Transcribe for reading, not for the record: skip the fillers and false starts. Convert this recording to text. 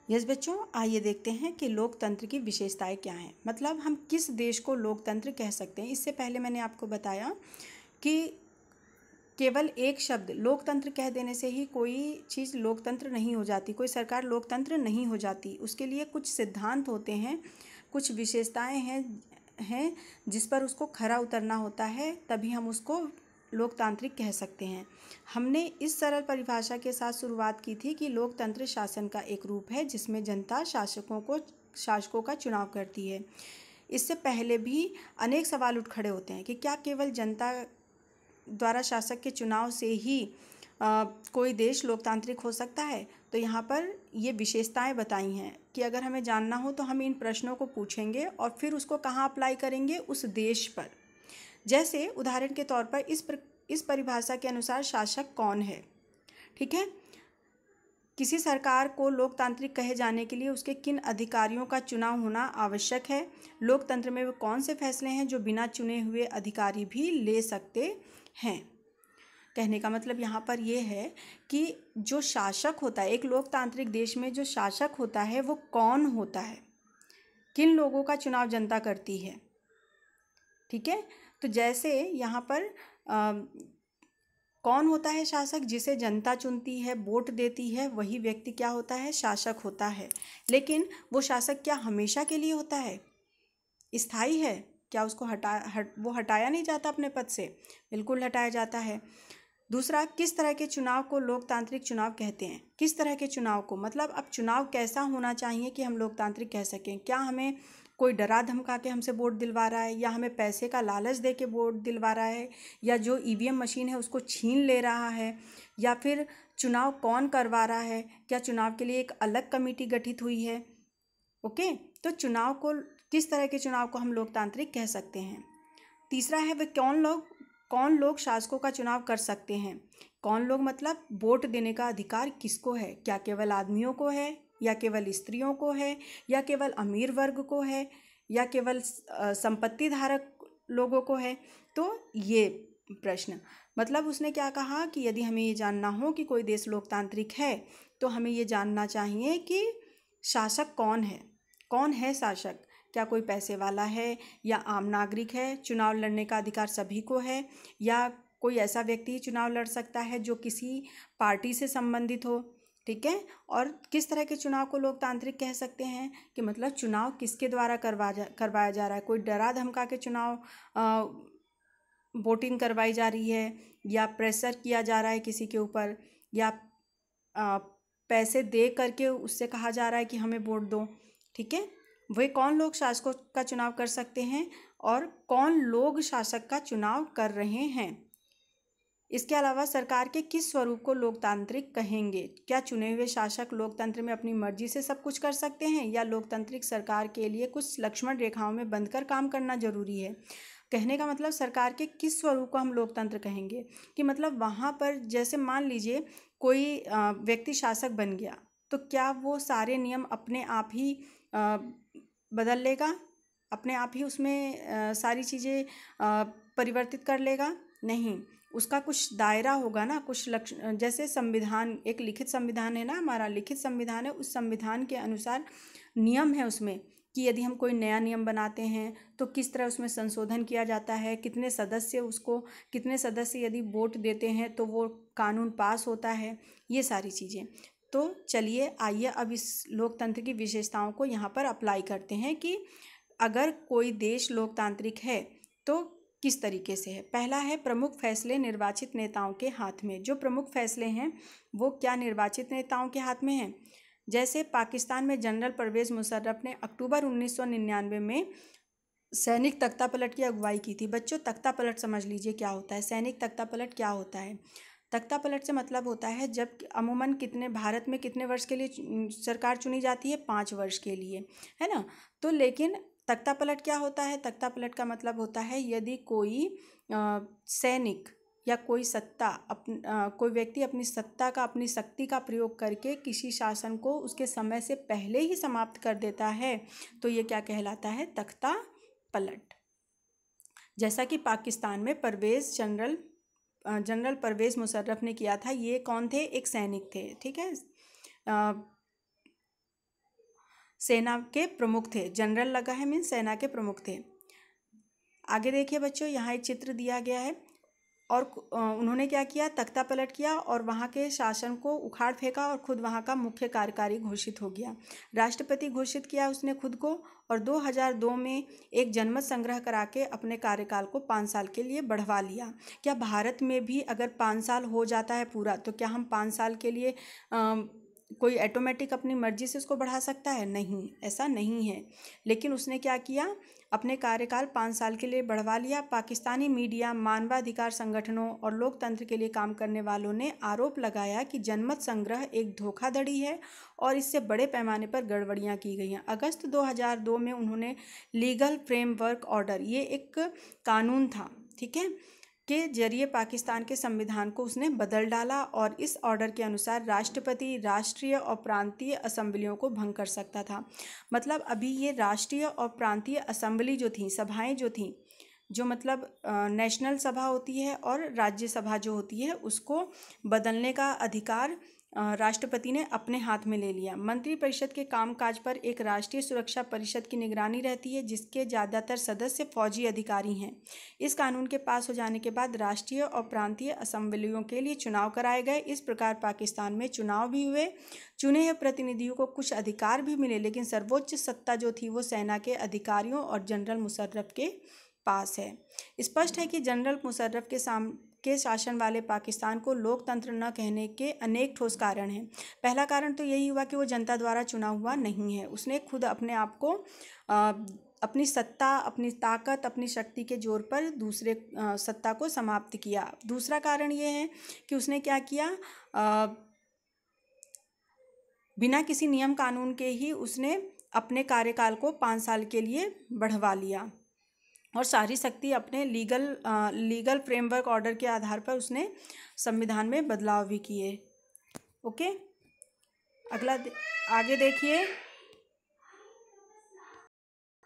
Yes बच्चों, आइए देखते हैं कि लोकतंत्र की विशेषताएं क्या हैं। मतलब हम किस देश को लोकतंत्र कह सकते हैं। इससे पहले मैंने आपको बताया कि केवल एक शब्द लोकतंत्र कह देने से ही कोई चीज़ लोकतंत्र नहीं हो जाती, कोई सरकार लोकतंत्र नहीं हो जाती। उसके लिए कुछ सिद्धांत होते हैं, कुछ विशेषताएं हैं जिस पर उसको खरा उतरना होता है, तभी हम उसको लोकतांत्रिक कह सकते हैं। हमने इस सरल परिभाषा के साथ शुरुआत की थी कि लोकतंत्र शासन का एक रूप है जिसमें जनता शासकों का चुनाव करती है। इससे पहले भी अनेक सवाल उठ खड़े होते हैं कि क्या केवल जनता द्वारा शासक के चुनाव से ही कोई देश लोकतांत्रिक हो सकता है। तो यहाँ पर ये विशेषताएं बताई हैं कि अगर हमें जानना हो तो हम इन प्रश्नों को पूछेंगे और फिर उसको कहाँ अप्लाई करेंगे, उस देश पर। जैसे उदाहरण के तौर पर इस परिभाषा के अनुसार शासक कौन है। ठीक है, किसी सरकार को लोकतांत्रिक कहे जाने के लिए उसके किन अधिकारियों का चुनाव होना आवश्यक है। लोकतंत्र में वो कौन से फैसले हैं जो बिना चुने हुए अधिकारी भी ले सकते हैं। कहने का मतलब यहाँ पर ये है कि जो शासक होता है, एक लोकतांत्रिक देश में जो शासक होता है वो कौन होता है, किन लोगों का चुनाव जनता करती है। ठीक है, तो जैसे यहाँ पर कौन होता है शासक, जिसे जनता चुनती है, वोट देती है, वही व्यक्ति क्या होता है, शासक होता है। लेकिन वो शासक क्या हमेशा के लिए होता है, स्थायी है क्या, उसको वो हटाया नहीं जाता अपने पद से, बिल्कुल हटाया जाता है। दूसरा, किस तरह के चुनाव को लोकतांत्रिक चुनाव कहते हैं। किस तरह के चुनाव को, मतलब अब चुनाव कैसा होना चाहिए कि हम लोकतांत्रिक कह सकें। क्या हमें कोई डरा धमका के हमसे वोट दिलवा रहा है, या हमें पैसे का लालच दे के वोट दिलवा रहा है, या जो ईवीएम मशीन है उसको छीन ले रहा है, या फिर चुनाव कौन करवा रहा है, क्या चुनाव के लिए एक अलग कमेटी गठित हुई है। ओके, तो चुनाव को, किस तरह के चुनाव को हम लोकतांत्रिक कह सकते हैं। तीसरा है वे कौन लोग शासकों का चुनाव कर सकते हैं। कौन लोग मतलब वोट देने का अधिकार किसको है, क्या केवल आदमियों को है, या केवल स्त्रियों को है, या केवल अमीर वर्ग को है, या केवल संपत्ति धारक लोगों को है। तो ये प्रश्न, मतलब उसने क्या कहा कि यदि हमें ये जानना हो कि कोई देश लोकतांत्रिक है तो हमें ये जानना चाहिए कि शासक कौन है शासक। क्या कोई पैसे वाला है, या आम नागरिक है। चुनाव लड़ने का अधिकार सभी को है, या कोई ऐसा व्यक्ति चुनाव लड़ सकता है जो किसी पार्टी से संबंधित हो। ठीक है, और किस तरह के चुनाव को लोकतांत्रिक कह सकते हैं कि मतलब चुनाव किसके द्वारा करवाया जा रहा है। कोई डरा धमका के चुनाव वोटिंग करवाई जा रही है, या प्रेशर किया जा रहा है किसी के ऊपर, या पैसे दे करके उससे कहा जा रहा है कि हमें वोट दो। ठीक है, वे कौन लोग शासकों का चुनाव कर सकते हैं, और कौन लोग शासक का चुनाव कर रहे हैं। इसके अलावा सरकार के किस स्वरूप को लोकतांत्रिक कहेंगे। क्या चुने हुए शासक लोकतंत्र में अपनी मर्जी से सब कुछ कर सकते हैं, या लोकतांत्रिक सरकार के लिए कुछ लक्ष्मण रेखाओं में बंधकर काम करना जरूरी है। कहने का मतलब सरकार के किस स्वरूप को हम लोकतंत्र कहेंगे कि मतलब वहाँ पर जैसे मान लीजिए कोई व्यक्ति शासक बन गया, तो क्या वो सारे नियम अपने आप ही बदल लेगा, अपने आप ही उसमें सारी चीज़ें परिवर्तित कर लेगा। नहीं, उसका कुछ दायरा होगा ना, कुछ लक्ष्य। जैसे संविधान, एक लिखित संविधान है ना, हमारा लिखित संविधान है, उस संविधान के अनुसार नियम है उसमें कि यदि हम कोई नया नियम बनाते हैं तो किस तरह उसमें संशोधन किया जाता है, कितने सदस्य यदि वोट देते हैं तो वो कानून पास होता है, ये सारी चीज़ें। तो चलिए आइए अब इस लोकतंत्र की विशेषताओं को यहाँ पर अप्लाई करते हैं कि अगर कोई देश लोकतांत्रिक है तो किस तरीके से है। पहला है, प्रमुख फैसले निर्वाचित नेताओं के हाथ में। जो प्रमुख फैसले हैं वो क्या निर्वाचित नेताओं के हाथ में हैं। जैसे पाकिस्तान में जनरल परवेज़ मुशर्रफ ने अक्टूबर 1999 में सैनिक तख्ता पलट की अगुवाई की थी। बच्चों, तख्ता पलट समझ लीजिए क्या होता है। सैनिक तख्ता पलट क्या होता है। तख्ता पलट से मतलब होता है जब अमूमन भारत में कितने वर्ष के लिए सरकार चुनी जाती है, 5 वर्ष के लिए, है ना। तो लेकिन तख्ता पलट क्या होता है। तख्ता पलट का मतलब होता है यदि कोई सैनिक या कोई कोई व्यक्ति अपनी सत्ता का, अपनी शक्ति का प्रयोग करके किसी शासन को उसके समय से पहले ही समाप्त कर देता है, तो ये क्या कहलाता है, तख्ता पलट। जैसा कि पाकिस्तान में जनरल परवेज़ मुशर्रफ ने किया था। ये कौन थे, एक सैनिक थे। ठीक है, सेना के प्रमुख थे। जनरल लगा है मीन्स सेना के प्रमुख थे। आगे देखिए बच्चों, यहाँ एक चित्र दिया गया है और उन्होंने क्या किया, तख्ता पलट किया और वहाँ के शासन को उखाड़ फेंका और खुद वहाँ का मुख्य कार्यकारी घोषित हो गया। राष्ट्रपति घोषित किया उसने खुद को और 2002 में एक जनमत संग्रह करा के अपने कार्यकाल को 5 साल के लिए बढ़वा लिया। क्या भारत में भी अगर 5 साल हो जाता है पूरा तो क्या हम 5 साल के लिए कोई ऑटोमेटिक अपनी मर्जी से उसको बढ़ा सकता है? नहीं, ऐसा नहीं है। लेकिन उसने क्या किया, अपने कार्यकाल 5 साल के लिए बढ़वा लिया। पाकिस्तानी मीडिया, मानवाधिकार संगठनों और लोकतंत्र के लिए काम करने वालों ने आरोप लगाया कि जनमत संग्रह एक धोखाधड़ी है और इससे बड़े पैमाने पर गड़बड़ियां की गई हैं। अगस्त 2002 में उन्होंने लीगल फ्रेमवर्क ऑर्डर, ये एक कानून था, ठीक है, के जरिए पाकिस्तान के संविधान को उसने बदल डाला और इस ऑर्डर के अनुसार राष्ट्रपति राष्ट्रीय और प्रांतीय असेंबलियों को भंग कर सकता था। मतलब अभी ये राष्ट्रीय और प्रांतीय असेंबली जो थी, सभाएं जो थीं, जो मतलब नेशनल सभा होती है और राज्य सभा जो होती है, उसको बदलने का अधिकार राष्ट्रपति ने अपने हाथ में ले लिया। मंत्रिपरिषद के कामकाज पर एक राष्ट्रीय सुरक्षा परिषद की निगरानी रहती है जिसके ज़्यादातर सदस्य फौजी अधिकारी हैं। इस कानून के पास हो जाने के बाद राष्ट्रीय और प्रांतीय असेंबलियों के लिए चुनाव कराए गए। इस प्रकार पाकिस्तान में चुनाव भी हुए, चुने हुए प्रतिनिधियों को कुछ अधिकार भी मिले, लेकिन सर्वोच्च सत्ता जो थी वो सेना के अधिकारियों और जनरल मुशर्रफ के पास है। स्पष्ट है कि जनरल मुशर्रफ के शासन वाले पाकिस्तान को लोकतंत्र न कहने के अनेक ठोस कारण हैं। पहला कारण तो यही हुआ कि वो जनता द्वारा चुना हुआ नहीं है। उसने खुद अपने आप को अपनी सत्ता, अपनी ताकत, अपनी शक्ति के जोर पर दूसरे सत्ता को समाप्त किया। दूसरा कारण ये है कि उसने क्या किया, बिना किसी नियम कानून के ही उसने अपने कार्यकाल को 5 साल के लिए बढ़वा लिया और सारी शक्ति अपने लीगल फ्रेमवर्क ऑर्डर के आधार पर उसने संविधान में बदलाव भी किए। ओके, आगे देखिए।